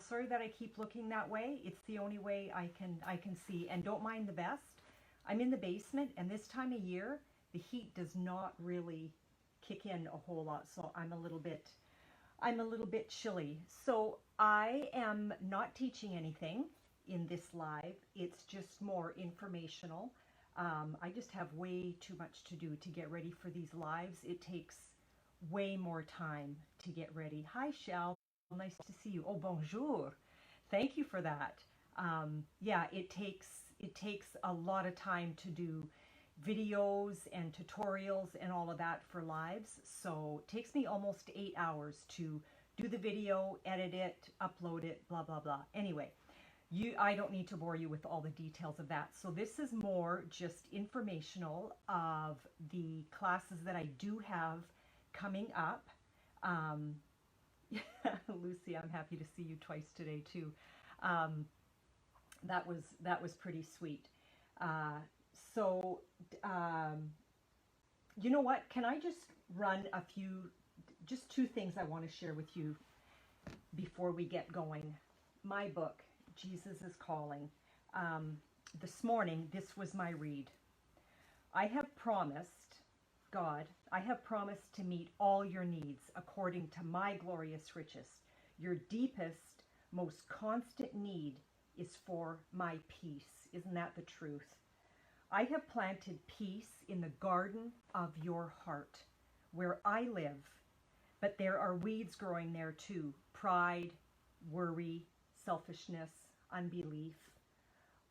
Sorry that I keep looking that way. It's the only way I can see. And don't mind the vest. I'm in the basement, and this time of year, the heat does not really kick in a whole lot, so I'm a little bit chilly. So I am not teaching anything in this live. It's just more informational. I just have way too much to do to get ready for these lives. It takes way more time to get ready. Hi, Shell. Nice to see you. Oh, bonjour. Thank you for that. Yeah, it takes a lot of time to do videos and tutorials and all of that for lives. So it takes me almost 8 hours to do the video, edit it, upload it, blah, blah, blah. Anyway, I don't need to bore you with all the details of that. So this is more just informational of the classes that I do have coming up. Lucy, I'm happy to see you twice today too. That was pretty sweet. So you know what? Can I just run just two things I want to share with you before we get going. My book, Jesus is Calling. This morning, this was my read. I have promised, God, I have promised to meet all your needs according to my glorious riches. Your deepest, most constant need is for my peace. Isn't that the truth? I have planted peace in the garden of your heart, where I live, but there are weeds growing there too. Pride, worry, selfishness, unbelief.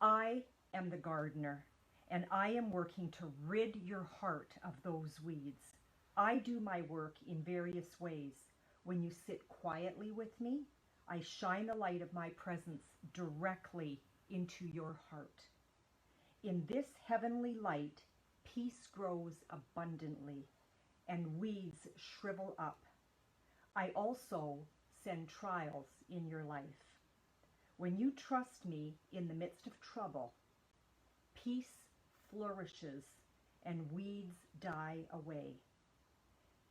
I am the gardener, and I am working to rid your heart of those weeds. I do my work in various ways. When you sit quietly with me, I shine the light of my presence directly into your heart. In this heavenly light, peace grows abundantly, and weeds shrivel up. I also send trials in your life. When you trust me in the midst of trouble, peace flourishes and weeds die away.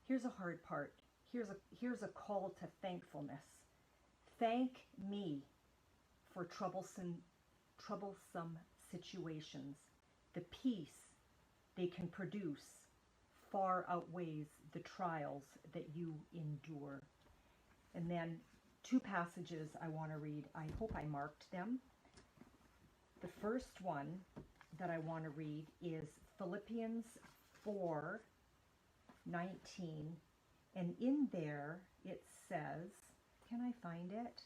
Here's a hard part. Here's a call to thankfulness. Thank me for troublesome situations. The peace they can produce far outweighs the trials that you endure. And then two passages I want to read. I hope I marked them. The first one that I want to read is Philippians 4:19, and in there it says, can I find it?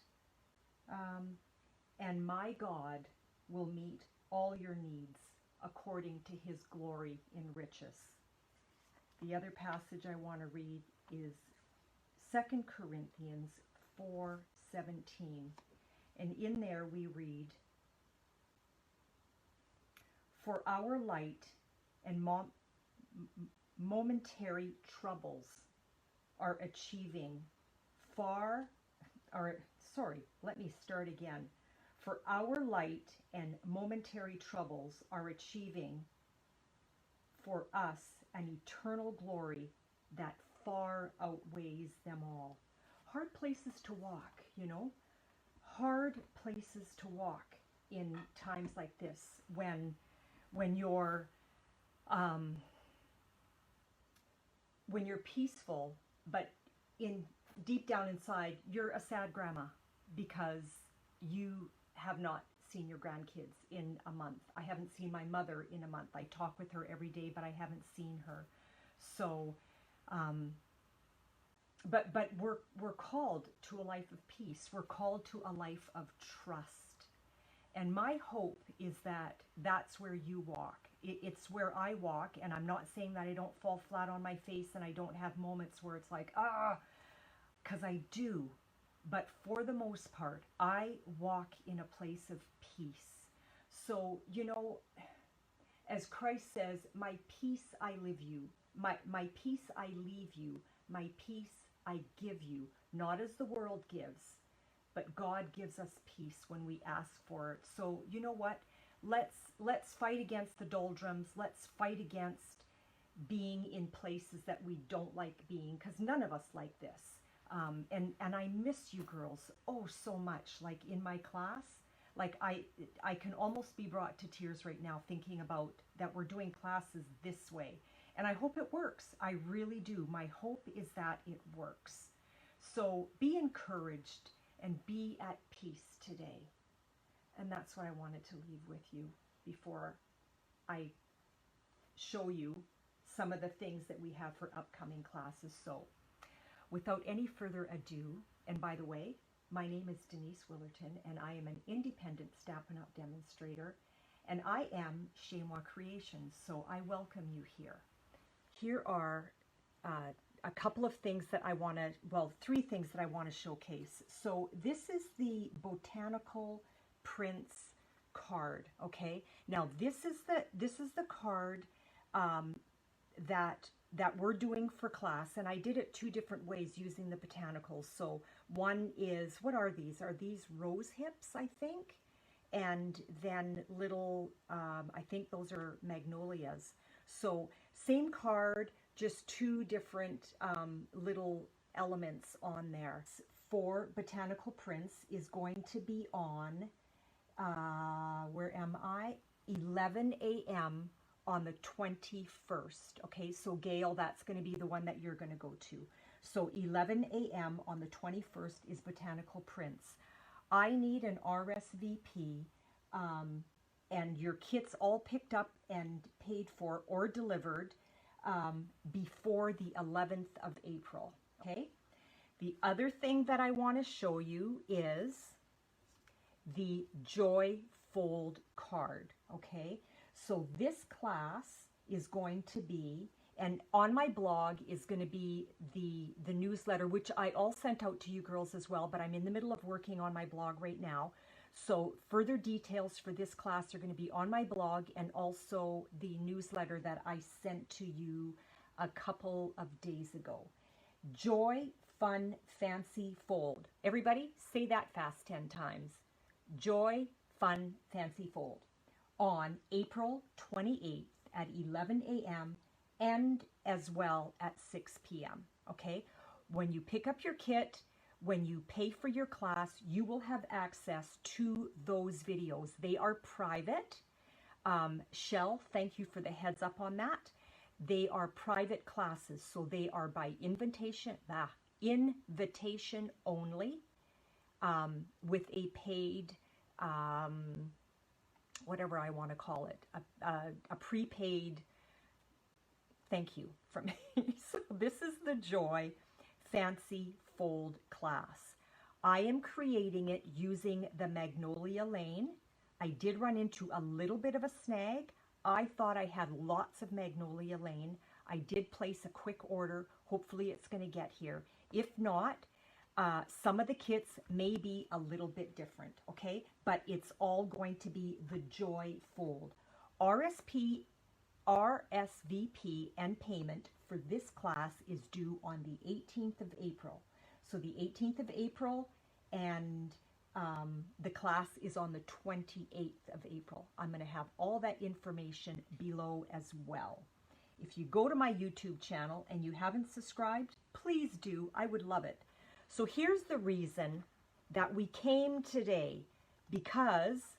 And my God will meet all your needs according to his glory in riches. The other passage I want to read is 2 Corinthians 4:17, and in there we read, for our light and momentary troubles are achieving For our light and momentary troubles are achieving for us an eternal glory that far outweighs them all. Hard places to walk, you know? Hard places to walk in times like this when you're peaceful, but deep down inside, you're a sad grandma because you have not seen your grandkids in a month. I haven't seen my mother in a month. I talk with her every day, but I haven't seen her. So, but we're called to a life of peace. We're called to a life of trust. And my hope is that that's where you walk. It's where I walk, and I'm not saying that I don't fall flat on my face and I don't have moments where it's like, because I do. but for the most part, I walk in a place of peace. So, you know, as Christ says, my peace I leave you, my peace I leave you, my peace I give you, not as the world gives, but God gives us peace when we ask for it. So, you know what? Let's fight against the doldrums. Let's fight against being in places that we don't like being, because none of us like this. And I miss you girls oh so much. Like in my class, like I can almost be brought to tears right now thinking about that we're doing classes this way. And I hope it works. I really do. My hope is that it works. So be encouraged and be at peace today. And that's what I wanted to leave with you before I show you some of the things that we have for upcoming classes. So without any further ado, and by the way, my name is Denise Willerton, and I am an independent Stampin' Up! Demonstrator, and I am Chez Creations, so I welcome you here. Here are a couple of things that I want to, well, 3 things that I want to showcase. So this is the Botanical Prints card, okay? Now this is the card that we're doing for class, and I did it 2 different ways using the botanicals. So one is, what are these? Are these rose hips, I think? And then little, I think those are magnolias. So same card, just 2 different little elements on there. For Botanical Prints is going to be on, where am I? 11 a.m. on the 21st. Okay, so Gail, that's going to be the one that you're going to go to. So 11 a.m. on the 21st is Botanical Prints. I need an RSVP and your kit's all picked up and paid for or delivered before the 11th of April. Okay. The other thing that I want to show you is the Joy Fold card. Okay. So this class is going to be, and on my blog is going to be the newsletter, which I all sent out to you girls as well, but I'm in the middle of working on my blog right now. So further details for this class are going to be on my blog, and also the newsletter that I sent to you a couple of days ago. Joy, Fun, Fancy, Fold. Everybody say that fast 10 times. Joy, Fun, Fancy, Fold. On April 28th at 11 a.m. and as well at 6 p.m. Okay? When you pick up your kit, when you pay for your class, you will have access to those videos. They are private. Shell, thank you for the heads up on that. They are private classes, so they are by invitation only, with a paid, whatever I want to call it, a prepaid thank you from me. So this is the Joy Fancy Fold class. I am creating it using the Magnolia Lane. I did run into a little bit of a snag. I thought I had lots of Magnolia Lane. I did place a quick order. Hopefully it's going to get here. If not, some of the kits may be a little bit different, okay? But it's all going to be the Joy Fold. RSVP and payment for this class is due on the 18th of April. So the 18th of April, and the class is on the 28th of April. I'm going to have all that information below as well. If you go to my YouTube channel and you haven't subscribed, please do. I would love it. So here's the reason that we came today, because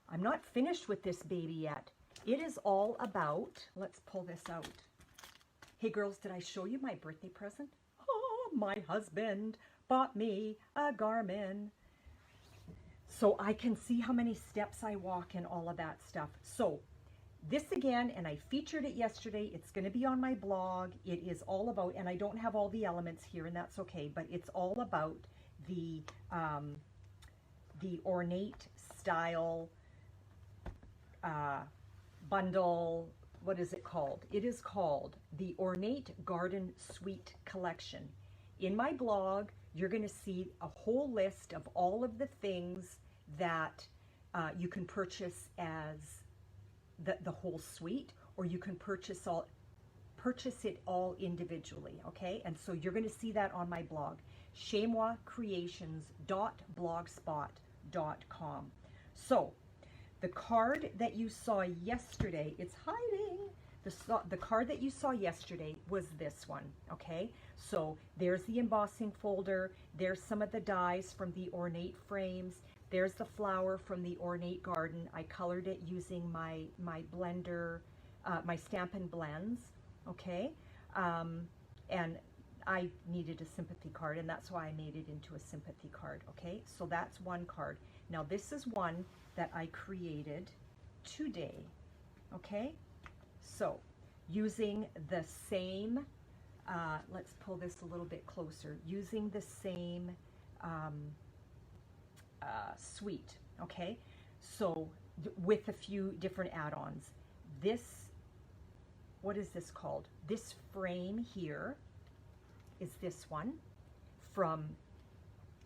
I'm not finished with this baby yet. It is all about, let's pull this out. Hey girls, did I show you my birthday present? Oh, my husband bought me a Garmin. So I can see how many steps I walk and all of that stuff. So this again, and I featured it yesterday. It's going to be on my blog. It is all about, and I don't have all the elements here, and that's okay, but it's all about the ornate style bundle. What is it called? It is called the Ornate Garden Suite collection. In my blog, you're going to see a whole list of all of the things that you can purchase as the whole suite, or you can purchase it all individually, okay? And so you're going to see that on my blog, chemoiscreations.blogspot.com. So the card that you saw yesterday, it's hiding. The card that you saw yesterday was this one, okay? So there's the embossing folder. There's some of the dies from the ornate frames. There's the flower from the Ornate Garden. I colored it using my blender, my Stampin' Blends, okay? And I needed a sympathy card, and that's why I made it into a sympathy card, okay? So that's one card. Now this is one that I created today, okay? So using the same, let's pull this a little bit closer, using the same suite, okay? So with a few different add-ons. This, what is this called? This frame here is this one from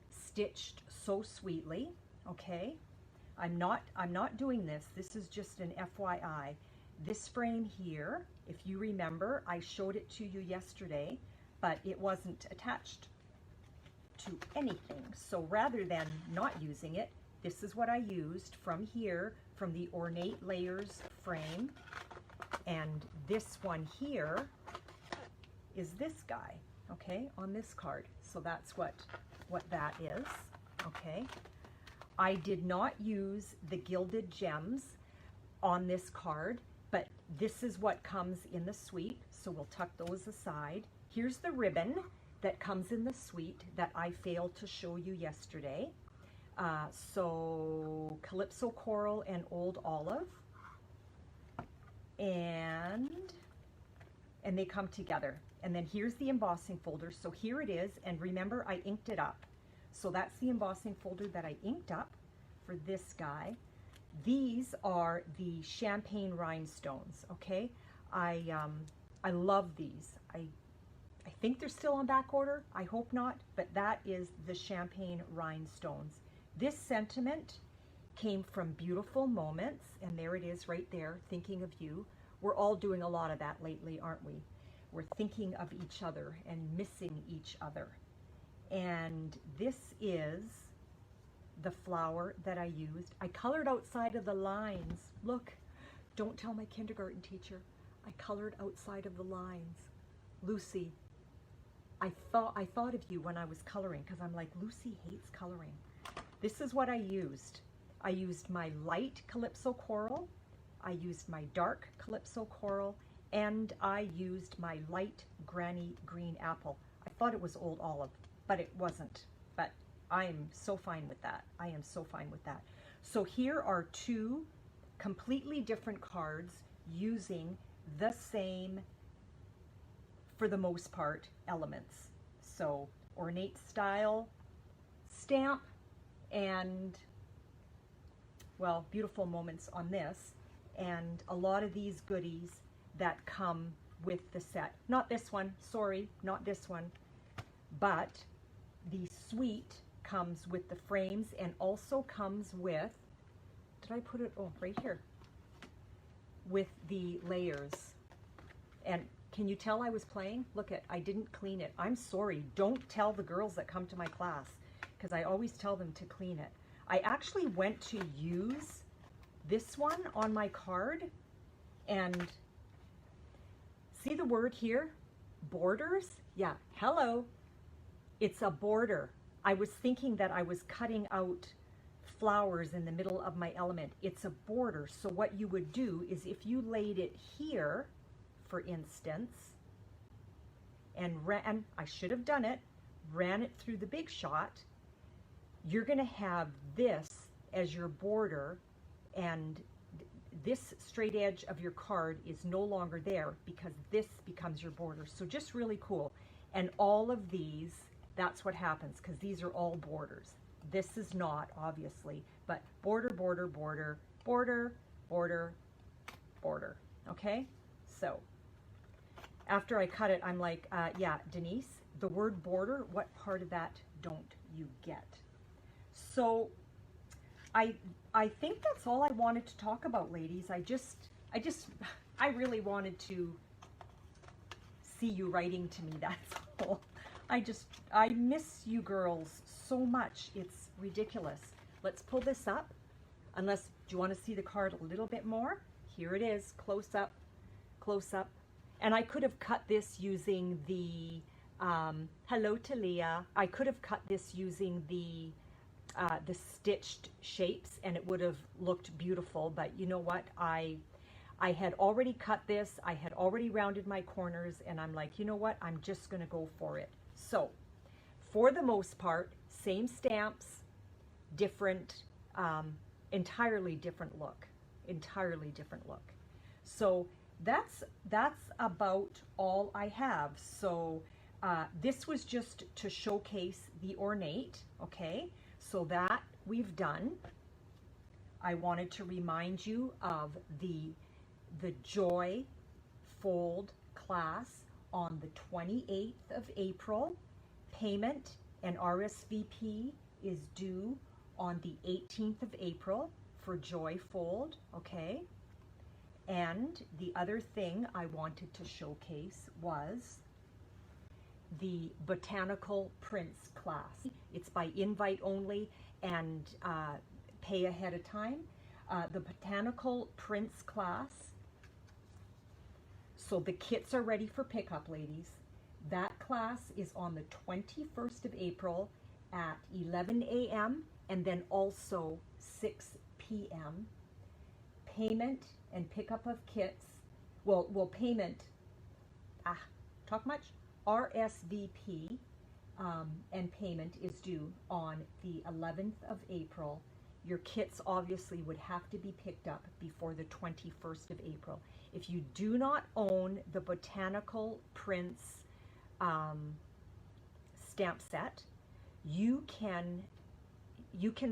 Stitched So Sweetly, okay? I'm not doing this. This is just an FYI. This frame here, if you remember, I showed it to you yesterday, but it wasn't attached to anything. So rather than not using it, this is what I used from here, from the Ornate Layers frame. And this one here is this guy, okay, on this card. So that's what that is, okay. I did not use the gilded gems on this card, but this is what comes in the suite, so we'll tuck those aside. Here's the ribbon that comes in the suite that I failed to show you yesterday. So Calypso Coral and Old Olive, and they come together. And then here's the embossing folder. So here it is, and remember I inked it up. So that's the embossing folder that I inked up for this guy. These are the champagne rhinestones, okay? I love these. I think they're still on back order. I hope not, but that is the champagne rhinestones. This sentiment came from Beautiful Moments, and there it is right there, thinking of you. We're all doing a lot of that lately, aren't we? We're thinking of each other and missing each other. And this is the flower that I used. I colored outside of the lines. Look, don't tell my kindergarten teacher. I colored outside of the lines. Lucy, I thought of you when I was coloring, because I'm like, Lucy hates coloring. This is what I used. I used my light Calypso Coral, I used my dark Calypso Coral, and I used my light Granny Green Apple. I thought it was Old Olive, but it wasn't. But I'm so fine with that. I am so fine with that. So here are two completely different cards using the same, for the most part, elements. So ornate style stamp and, well, Beautiful Moments on this, and a lot of these goodies that come with the set. Not this one, sorry, not this one, but the suite comes with the frames and also comes with, did I put it, oh, right here, with the layers. And can you tell I was playing? Look at, I didn't clean it. I'm sorry, don't tell the girls that come to my class, because I always tell them to clean it. I actually went to use this one on my card, and see the word here, borders? Yeah, hello, it's a border. I was thinking that I was cutting out flowers in the middle of my element. It's a border. So what you would do is, if you laid it here, for instance, and I should have done it, ran it through the Big Shot, you're going to have this as your border, and this straight edge of your card is no longer there because this becomes your border. So just really cool. And all of these, that's what happens, because these are all borders. This is not, obviously, but border, border, border, border, border, border. Okay? So after I cut it, I'm like, yeah, Denise, the word border, what part of that don't you get? So I think that's all I wanted to talk about, ladies. I really wanted to see you writing to me, that's all. I miss you girls so much. It's ridiculous. Let's pull this up. Unless, do you want to see the card a little bit more? Here it is, close up, close up. And I could have cut this using the, hello to Leah. I could have cut this using the stitched shapes and it would have looked beautiful, but you know what? I had already cut this, I had already rounded my corners, and I'm like, you know what? I'm just gonna go for it. So, for the most part, same stamps, different, entirely different look, entirely different look. So that's about all I have. So this was just to showcase the ornate, okay? So that we've done. I wanted to remind you of the Joy Fold class on the 28th of April. Payment and RSVP is due on the 18th of April for Joy Fold, okay? And the other thing I wanted to showcase was the Botanical Prints class. It's by invite only and pay ahead of time. The Botanical Prints class, so the kits are ready for pickup, ladies. That class is on the 21st of April at 11 a.m. and then also 6 p.m. Payment and pickup of kits, well payment, talk much? RSVP and payment is due on the 11th of April. Your kits obviously would have to be picked up before the 21st of April. If you do not own the Botanical Prints stamp set, you can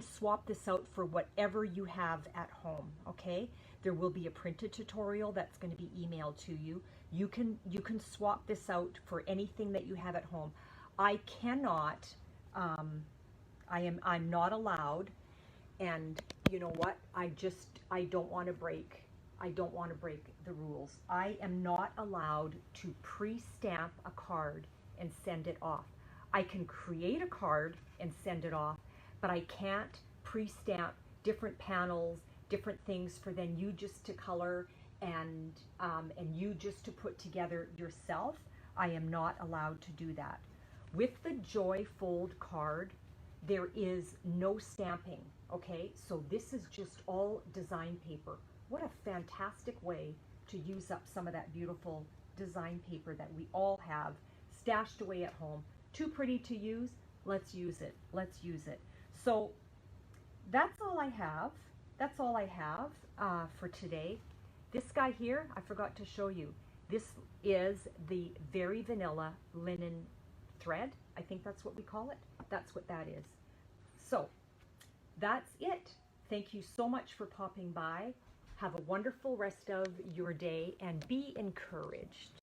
swap this out for whatever you have at home, okay? There will be a printed tutorial that's going to be emailed to you. You can swap this out for anything that you have at home. I cannot, I'm not allowed, and you know what? I don't want to break the rules. I am not allowed to pre-stamp a card and send it off. I can create a card and send it off, but I can't pre-stamp different panels, different things for then you just to color and you just to put together yourself. I am not allowed to do that. With the Joy Fold card, there is no stamping, okay? So this is just all design paper. What a fantastic way to use up some of that beautiful design paper that we all have stashed away at home. Too pretty to use? Let's use it. Let's use it. So that's all I have. That's all I have for today. This guy here, I forgot to show you. This is the Very Vanilla linen thread. I think that's what we call it. That's what that is. So that's it. Thank you so much for popping by. Have a wonderful rest of your day and be encouraged.